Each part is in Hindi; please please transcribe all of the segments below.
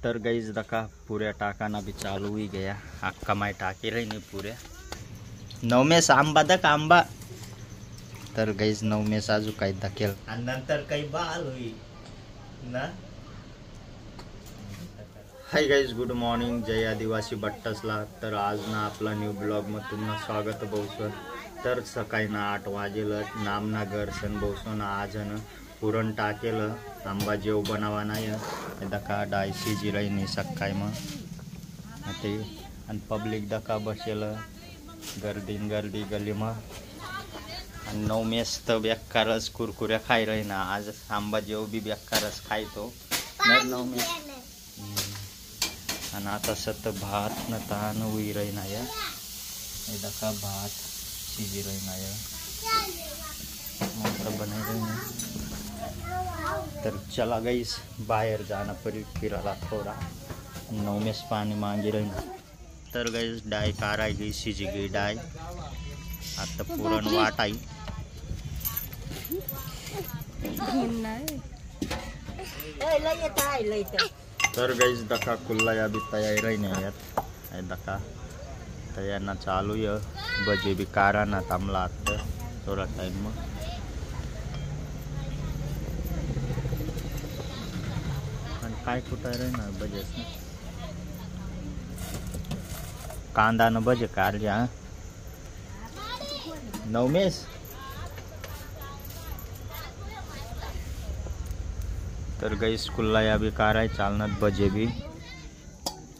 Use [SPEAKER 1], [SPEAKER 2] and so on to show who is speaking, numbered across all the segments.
[SPEAKER 1] तर गाइस दका पूरे टाकाना भी चालू ही गया अक्का माय टाकी रही नहीं पूरे नवमेस आंबा दक आंबा तर गाइस नवमेस आजू काही दकेल आणि नंतर काही बाल होई ना। हाय गाइस गुड मॉर्निंग जय आदिवासी बट्टसला। तर आज ना आपला न्यू ब्लॉग मध्ये तुम्हाला स्वागत बहुसं। तर सकाळी ना 8 वाजेल नामना घर सन बहुसं आज न पुरण टाकेल आंबा जेव बनावा नाही दका डायसी जिराई नाही सकाळी मग ते आणि पब्लिक दका बसेल गर्दी गली मग आणि नवमेस तर बेकारच कुरकुऱ्या खाई रही ना आज आंबा जेव भी बेकारच खायतो नर नवमेस आणि आता सत भात न तान उई रही ना या दका भात शिजी रही ना या मस्त बनाई रही ना। तर चला गाइस बाहर जाना पड़ी फिराला थोड़ा नवमेस पानी मांगी रही ना। तर गाइस डाय काराई गई शिजी गई डाय आता पुरण वाट आई तर गाइस दका कुल्ला या भी तैयार रही नहीं यार दका तैयार ना चालू है बजे भी कारा ना तमला आता थोड़ा टाइम में काय कुठं रे ना बजेस ना कांदा न बजे कारल्या नवमेस। तर गाइस कुल्ला या भी कार है चालनात बजे भी।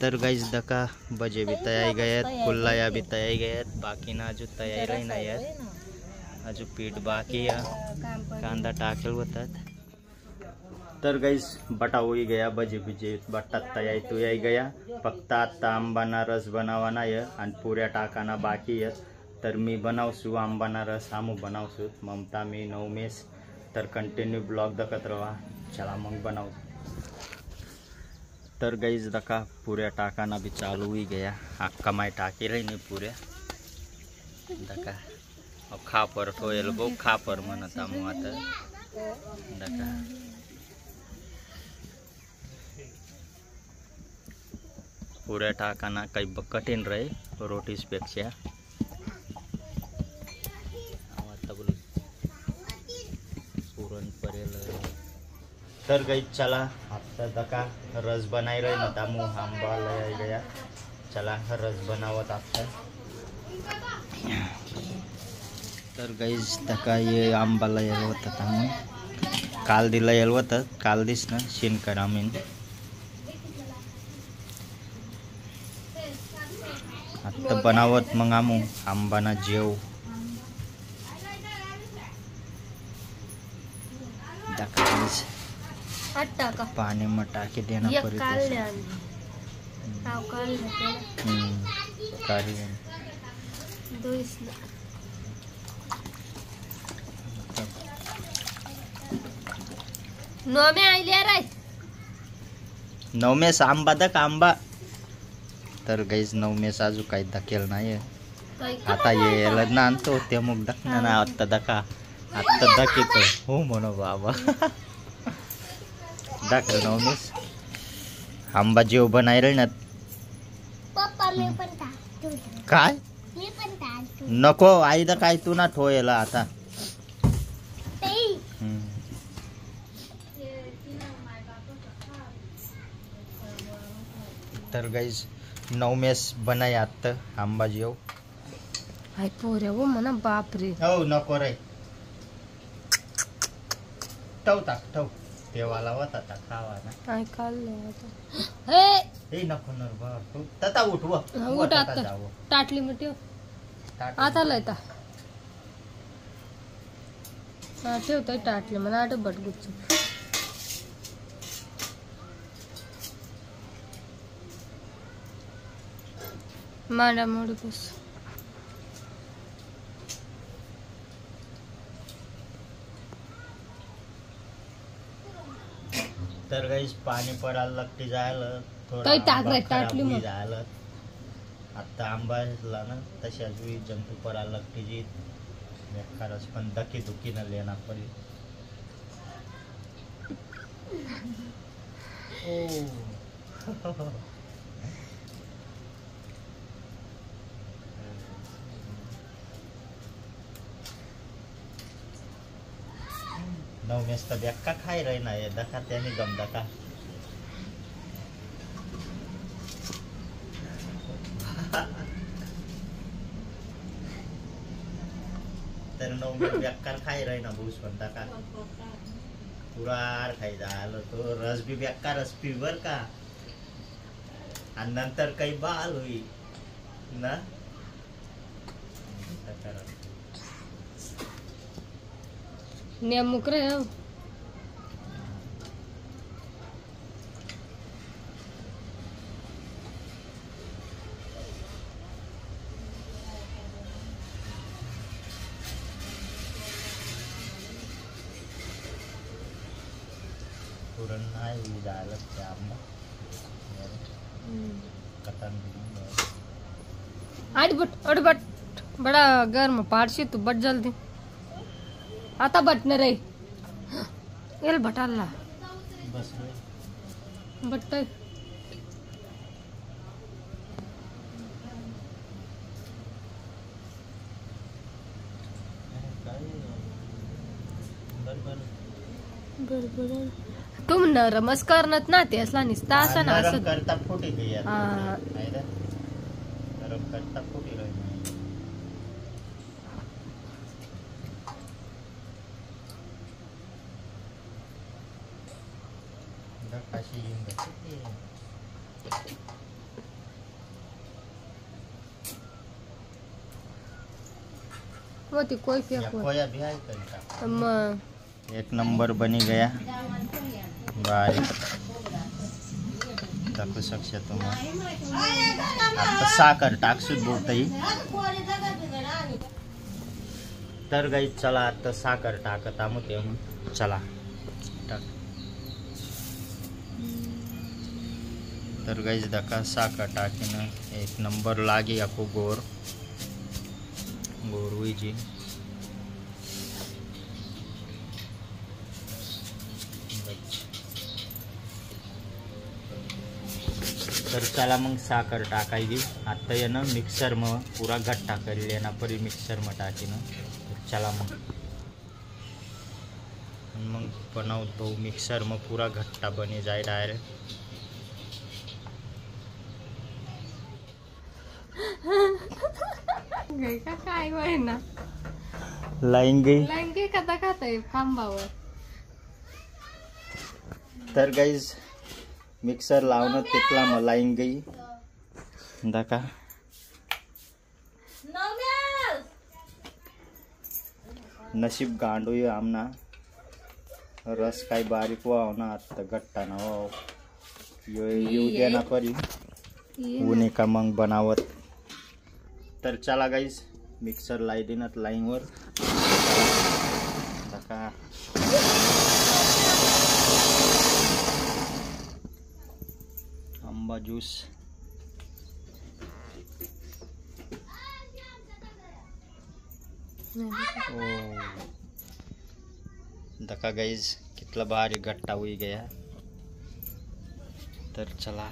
[SPEAKER 1] तर गाइस दका बजे भी तैयार गए कुल्ला या भी तैयार गए बाकी ना अजू तैयार रही ना यार अजू पीठ बाकी है कांदा टाकेल होतात। तर गाइस बटा होई गया बजे बिजे बटा तयार तो याई गया फक्त आता आंबाना रस बनावाना है आणि पुऱ्या टाकाना बाकी है। तर मी बनावसू आंबाना रस आमू बनावसू ममता मी नवमेस। तर कंटिन्यू ब्लॉग दखत रहा चला मग बनाव। तर गाइस दका पुऱ्या टाकाना भी चालू ही गया अक्का माय टाकी रही नहीं पुऱ्या दका खापर ठोयल गो खापर म्हणत आमू आता दका पुऱ्या टाकाना काही कठीण रहे रोटीस पेक्षा पुरण परेल। तर गई चला आता दका रस बनाई रही ना तामू आंबा ले गया चला रस बनावत आता। तर गाइस दका ये आंबा लयल होता तामू काल दिला यल होता काल दिस ना शिन करामीन आता बनावत मग आमू आंबाना जेव पानी में टाके देना पड़ेगा नवमेस आंबा दक आंबा। तर गाइस नवमेस आजू काही दकेल नाही आता येला ना आणतो ते मग दकना ना आता दका आता दकीत हो म्हणो बाबा दक नवमेस आंबा जेव बनाय रे ना काय नको आई दा काय तू ना ठोयला आता। तर गाइस नवमेस बनाय आता आंबा जेव
[SPEAKER 2] हाय पोरे हो म्हणा बापरे
[SPEAKER 1] हो नको रे ठेव टाक ठेव तेवाला होता ता खावा ना
[SPEAKER 2] काय खाल्लं आता
[SPEAKER 1] हे नको नर बाप तता उठव
[SPEAKER 2] उठ आता टाटली मिठी आता लयता हा ठेवतोय टाटली मला आठ बटगुच्च मांडा मोडी बस।
[SPEAKER 1] तर गाइस पाणी पडायला लागते जायला
[SPEAKER 2] थोडा टाटली मग
[SPEAKER 1] जायला आता आंबा ना तशाच जंतू पडायला लागते जी बेकारच पण दकी दुखी न लेना पड़ी ओ नवमेश तो बेक्का खाई रही ना ये दखा त्यानी गम दखा तर नवमेश बेक्का खाई रही ना भूस पण दखा पुरा खाई झालं तो रस भी बेक्का रस पी बर का आणि नंतर काही बाल होई ना
[SPEAKER 2] नेमूक रे
[SPEAKER 1] पुरण नाही झालं ते आंबा कथन
[SPEAKER 2] अडबट बड़ा गर्म पारशी तू बट जल्दी आता बटन रे एल बटाला
[SPEAKER 1] बस
[SPEAKER 2] बट बरोबर तुम नरमच करणार ना ते असला निसता असा ना असं
[SPEAKER 1] करता फुटी गई
[SPEAKER 2] हा.
[SPEAKER 1] नरम करता फुटी रही काशी येऊन जाते
[SPEAKER 2] वो ती कोई
[SPEAKER 1] या
[SPEAKER 2] फेंक
[SPEAKER 1] कोया भी है करता
[SPEAKER 2] मग
[SPEAKER 1] एक नंबर बनी गया बाय दाखवू शकता तुम्ही आता साखर टाकसूच बोलतही तर गाई चला आता साखर टाकत आमो ते चला टाक तर गाईच दका साखर टाकीन एक नंबर लागी आपको गोर गोर हुई जी तर चला मग साखर टाकायची आता ये ना मिक्सर में पूरा घट्टा कर लेना परी मिक्सर में टाकी ना तो चला मग बनाओ तो मिक्सर में पूरा घट्टा बनी जाए डायरेक्ट
[SPEAKER 2] गई का काय होय ना
[SPEAKER 1] लाएंगे
[SPEAKER 2] लंगे कदा खाताय खांबावर
[SPEAKER 1] तर गाईज मिक्सर लावणं तिथला मलाईन गई दाका नशीब गांडू आमना रस काय बारीक व्हाव ना आता घट्टा ना येऊ दे ना परी ऊन का मग बनावत तर चला गाईज मिक्सर लाई देनात लाईन वर दाका आंबा ज्यूस दका गाईज कितला भारी गट्टा हुई गया तर चला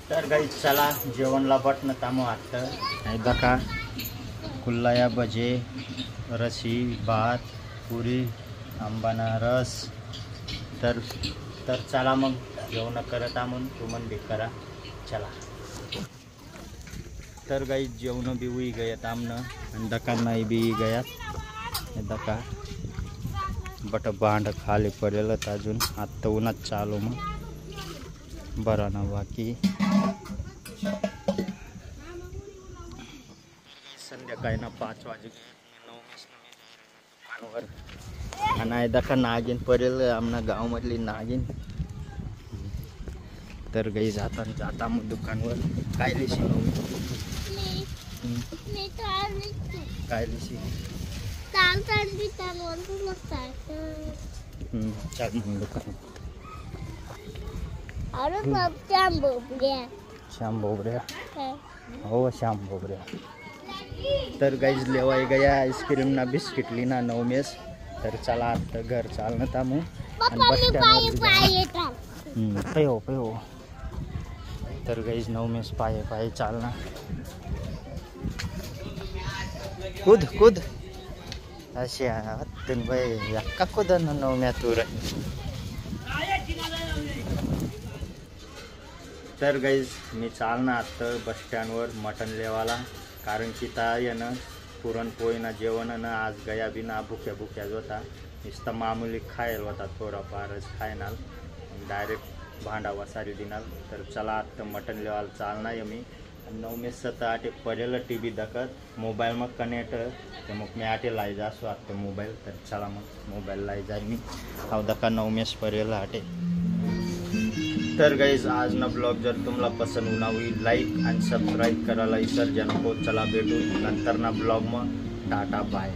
[SPEAKER 1] तर गाईज चला जेवणला बटन तामो आता दका कुल्लाया भजे रशी भात पुरी आंबाना रस तर चला मग जेवण करत आमून तुमन भी करा चला तर गाई जेवण भी हुई गयात आमनं आणि दका नाही भी गयात दका बट भांड खाली पडेल अजून आत्ता उन्हात चालू मग बरा ना बाकी संध्याकाळी ना 5 वाजे दुकानावर आणि दका नागिन पडेल आमना गाव मधली नागिन तर गाई जाता मग दुकानवर काय लिशी काय लिशी चल मग दुकान श्याम बोबऱ्या हो श्याम बोबऱ्या तर गाईज लेवाय गया आईस्क्रीम ना बिस्किट ली ना नवमेस तर चला आता घर चालणं तामू आणि बस स्टँड पयो तर गाइस 9 में पाए पाए चालना कूद कूद असे हत्तून बाई एक्का कूद 9 में तूर तर गाइस मी चालना आता बस स्टँडवर मटन लेवाला कारण की ता येणं पुरणपोळी ना जेवण ना आज गया बिना भुक्या भुक्याच होता नुसतं मामूली खायला होता थोडाफारच खायनाल डायरेक्ट भांडा वसारी दिनाल तर चला आता मटन लेवाला चालना आहे मी 9 में 7 आटे पडेल टीवी दखत मोबाईल मग कनेक्ट ते मग मी आटे लाई जासो आता मोबाईल तर चला मग मोबाईल लाई जाई मी हाव दका 9 में पडेल आटे तर गाइस आज ना ब्लॉग जर तुम्हाला पसंद होना हुई लाईक आणि सबस्क्राईब करायला विसर्जन नको चला भेटू नंतर ना ब्लॉग मग टाटा बाय